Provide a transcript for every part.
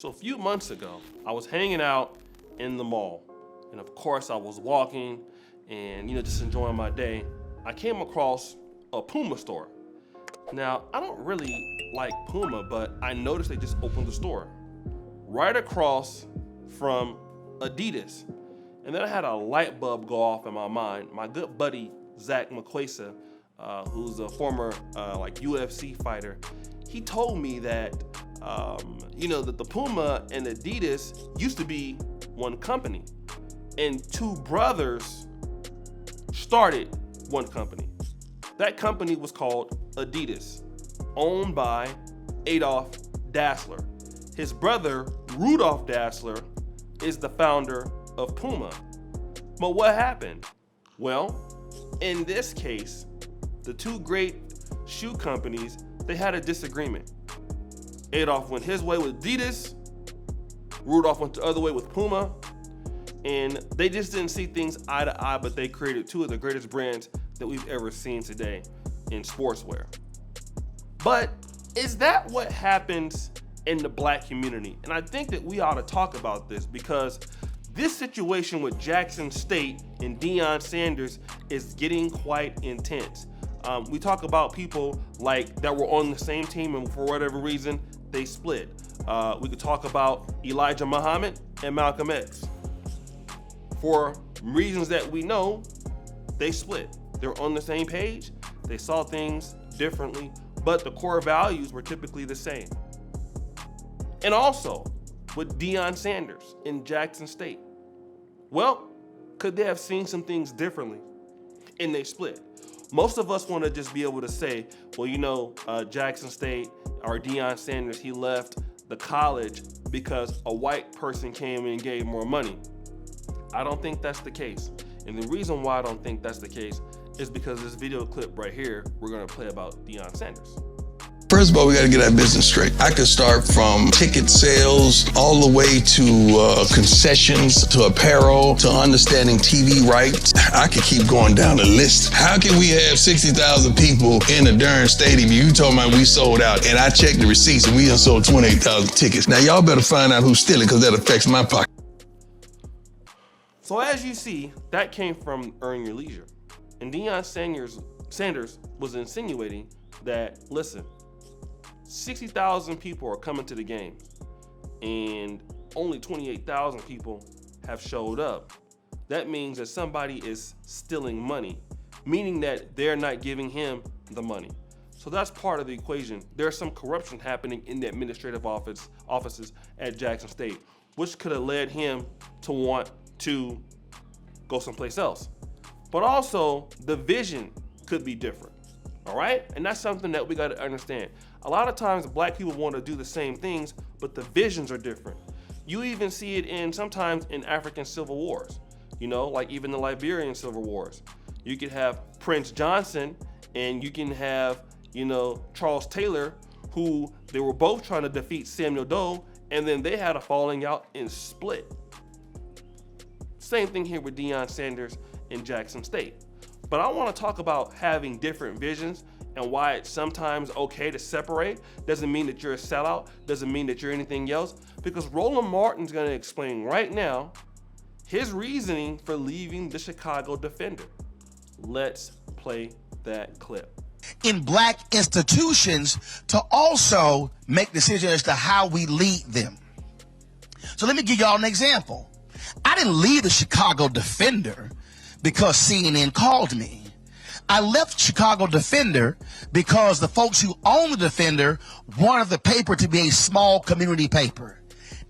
So a few months ago, I was hanging out in the mall, and of course I was walking and just enjoying my day. I came across a Puma store. Now, I don't really like Puma, but I noticed they just opened the store right across from Adidas. And then I had a light bulb go off in my mind. My good buddy, Zach McQuesa, who's a former UFC fighter, he told me that that the Puma and Adidas used to be one company, and two brothers started one company. That company was called Adidas, owned by Adolf Dassler. His brother, Rudolf Dassler, is the founder of Puma. But what happened? Well, in this case, the two great shoe companies, they had a disagreement. Adolf went his way with Adidas, Rudolph went the other way with Puma, and they just didn't see things eye to eye, but they created two of the greatest brands that we've ever seen today in sportswear. But is that what happens in the black community? And I think that we ought to talk about this, because this situation with Jackson State and Deion Sanders is getting quite intense. We talk about people like that were on the same team and for whatever reason, they split. We could talk about Elijah Muhammad and Malcolm X. For reasons that we know, they split. They're on the same page, they saw things differently, but the core values were typically the same. And also with Deion Sanders in Jackson State. Well, could they have seen some things differently and they split? Most of us want to just be able to say, well, Jackson State or Deion Sanders, he left the college because a white person came in and gave more money. I don't think that's the case. And the reason why I don't think that's the case is because this video clip right here, we're going to play about Deion Sanders. First of all, we got to get our business straight. I could start from ticket sales all the way to concessions, to apparel, to understanding TV rights. I could keep going down the list. How can we have 60,000 people in a darn stadium? You told me we sold out, and I checked the receipts, and we done sold 28,000 tickets. Now, y'all better find out who's stealing, because that affects my pocket. So as you see, that came from Earn Your Leisure. And Deion Sanders was insinuating that, listen, 60,000 people are coming to the game and only 28,000 people have showed up. That means that somebody is stealing money, meaning that they're not giving him the money. So that's part of the equation. There's some corruption happening in the administrative offices at Jackson State, which could have led him to want to go someplace else. But also the vision could be different. All right? And that's something that we got to understand. A lot of times black people want to do the same things, but the visions are different. You even see it sometimes in African civil wars, like even the Liberian civil wars. You could have Prince Johnson and you can have, Charles Taylor, who they were both trying to defeat Samuel Doe, and then they had a falling out and split. Same thing here with Deion Sanders and Jackson State. But I want to talk about having different visions and why it's sometimes okay to separate. Doesn't mean that you're a sellout, doesn't mean that you're anything else, because Roland Martin's going to explain right now his reasoning for leaving the Chicago Defender. Let's play that clip. In black institutions to also make decisions as to how we lead them. So let me give y'all an example. I didn't leave the Chicago Defender because CNN called me. I left Chicago Defender because the folks who own the Defender wanted the paper to be a small community paper.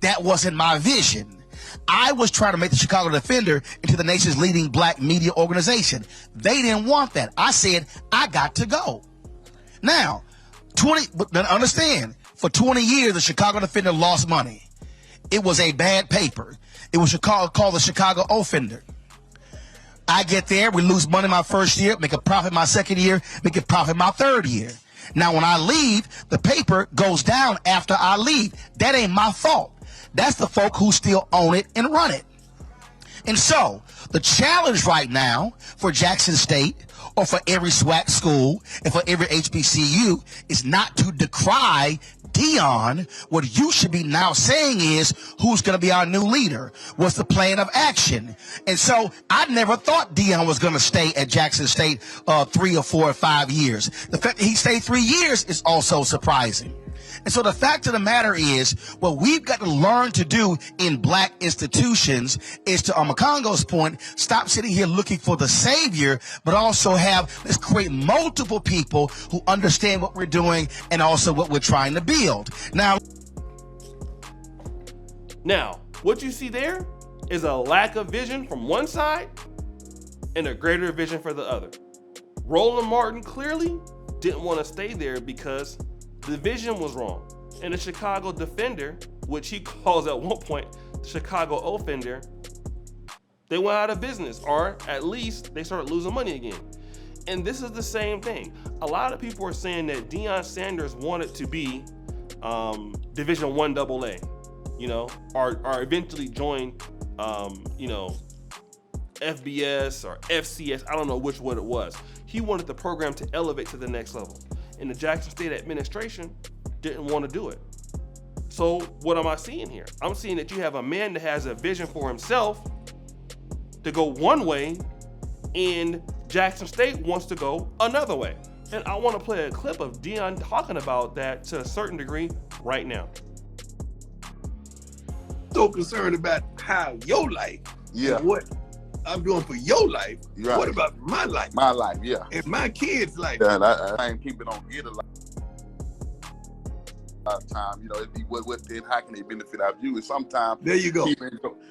That wasn't my vision. I was trying to make the Chicago Defender into the nation's leading black media organization. They didn't want that. I said, I got to go. Now, understand, for 20 years, the Chicago Defender lost money. It was a bad paper. It was called the Chicago Offender. I get there, we lose money my first year, make a profit my second year, make a profit my third year. Now, when I leave, the paper goes down after I leave. That ain't my fault. That's the folk who still own it and run it. And so, the challenge right now for Jackson State, or for every SWAC school, and for every HBCU, is not to decry Deion, what you should be now saying is, who's going to be our new leader? What's the plan of action? And so I never thought Deion was going to stay at Jackson State 3 or 4 or 5 years. The fact that he stayed 3 years is also surprising. And so the fact of the matter is, what we've got to learn to do in black institutions is, to Amakongo's point, stop sitting here looking for the savior, but also let's create multiple people who understand what we're doing and also what we're trying to build. Now, what you see there is a lack of vision from one side and a greater vision for the other. Roland Martin clearly didn't want to stay there because the vision was wrong. And the Chicago Defender, which he calls at one point the Chicago Offender, they went out of business, or at least they started losing money again. And this is the same thing. A lot of people are saying that Deion Sanders wanted to be Division I AA, or eventually join, FBS or FCS. I don't know which one it was. He wanted the program to elevate to the next level. And the Jackson State administration didn't want to do it. So what am I seeing here? I'm seeing that you have a man that has a vision for himself to go one way, and Jackson State wants to go another way. And I want to play a clip of Deion talking about that to a certain degree right now. So concerned about how your life, and what I'm doing for your life. Right. What about my life? My life, yeah. And my kids' life. Yeah, I ain't people don't get a lot of time. It'd be how can they benefit out of you? And sometimes there you go.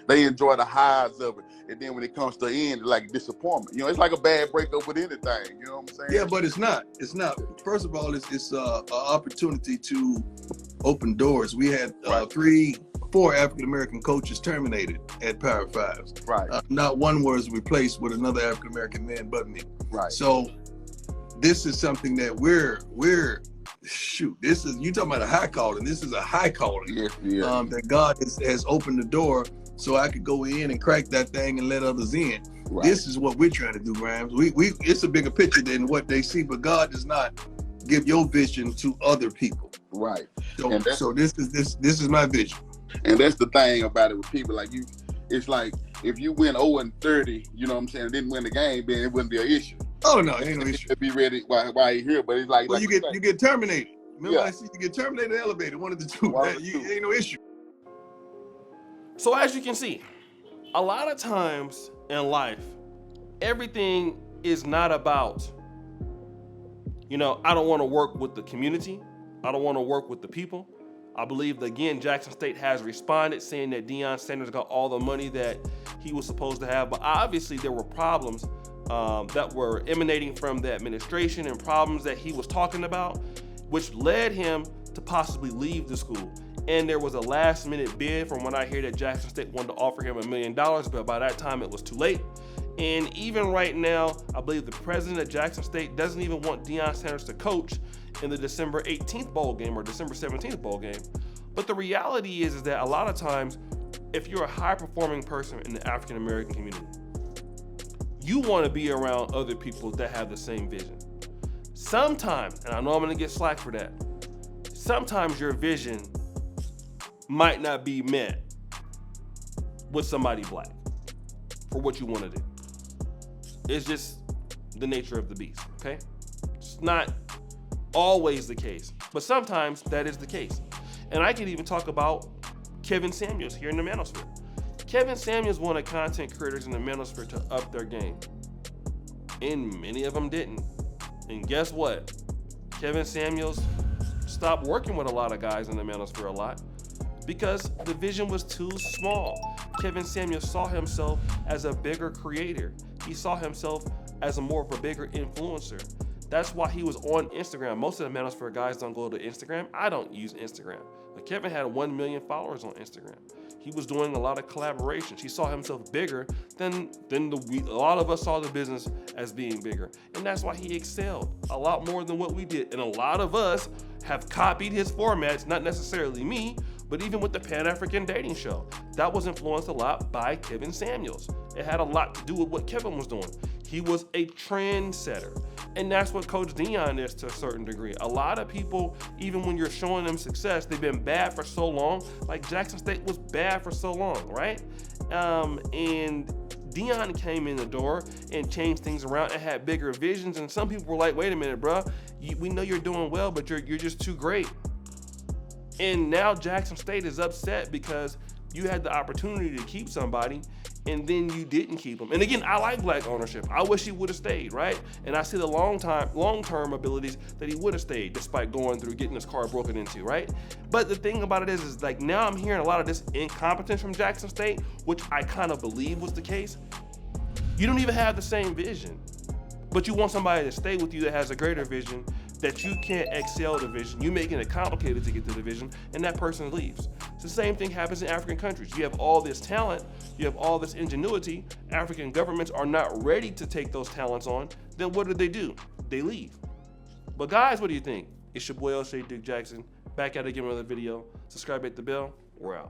They enjoy the highs of it, and then when it comes to the end, like disappointment. It's like a bad breakup with anything. You know what I'm saying? Yeah, but it's not. It's not. First of all, it's an opportunity to open doors. We had 4 African-American coaches terminated at Power Fives. Right. Not one was replaced with another African-American man but me. Right. So this is something that this is, you talking about a high calling. This is a high calling. Yes, yeah. That God has opened the door so I could go in and crack that thing and let others in. Right. This is what we're trying to do, Grimes. It's a bigger picture than what they see, but God does not give your vision to other people. Right. So this is my vision. And that's the thing about it with people like you. It's like if you win 0-30, you know what I'm saying, didn't win the game, then it wouldn't be an issue. Oh no, it ain't no issue. Be ready while you're here, but it's like, well, you get terminated. Remember, I see you get terminated and elevated. One of the two. Ain't no issue. So as you can see, a lot of times in life, everything is not about, I don't want to work with the community. I don't want to work with the people. I believe that, again, Jackson State has responded saying that Deion Sanders got all the money that he was supposed to have. But obviously there were problems that were emanating from the administration and problems that he was talking about, which led him to possibly leave the school. And there was a last-minute bid from what I hear that Jackson State wanted to offer him $1 million, but by that time it was too late. And even right now, I believe the president of Jackson State doesn't even want Deion Sanders to coach in the December 18th bowl game or December 17th bowl game. But the reality is that a lot of times, if you're a high-performing person in the African-American community, you want to be around other people that have the same vision. Sometimes, and I know I'm going to get slack for that, sometimes your vision might not be met with somebody black for what you want to do. It's just the nature of the beast, okay? It's not always the case, but sometimes that is the case. And I can even talk about Kevin Samuels here in the Manosphere. Kevin Samuels wanted content creators in the Manosphere to up their game, and many of them didn't. And guess what? Kevin Samuels stopped working with a lot of guys in the Manosphere a lot because the vision was too small. Kevin Samuels saw himself as a bigger creator. He saw himself as more of a bigger influencer. That's why he was on Instagram. Most of the Manosphere guys don't go to Instagram. I don't use Instagram. But Kevin had 1 million followers on Instagram. He was doing a lot of collaborations. He saw himself bigger than a lot of us saw the business as being bigger. And that's why he excelled a lot more than what we did. And a lot of us have copied his formats, not necessarily me, but even with the Pan-African Dating Show. That was influenced a lot by Kevin Samuels. It had a lot to do with what Kevin was doing. He was a trendsetter. And that's what Coach Deion is to a certain degree. A lot of people, even when you're showing them success, they've been bad for so long. Like Jackson State was bad for so long, right? And Deion came in the door and changed things around and had bigger visions. And some people were like, wait a minute, bro, we know you're doing well, but you're just too great. And now Jackson State is upset because you had the opportunity to keep somebody and then you didn't keep him. And again, I like black ownership. I wish he would have stayed, right? And I see the long-term abilities that he would have stayed despite going through getting his car broken into, right? But the thing about it is like now I'm hearing a lot of this incompetence from Jackson State, which I kind of believe was the case. You don't even have the same vision, but you want somebody to stay with you that has a greater vision, that you can't excel the vision. You're making it complicated to get to the vision, and that person leaves. It's the same thing happens in African countries. You have all this talent, you have all this ingenuity. African governments are not ready to take those talents on. Then what do? They leave. But guys, what do you think? It's your boy L. Duke Jackson, back at it again with another video. Subscribe, hit the bell. We're out.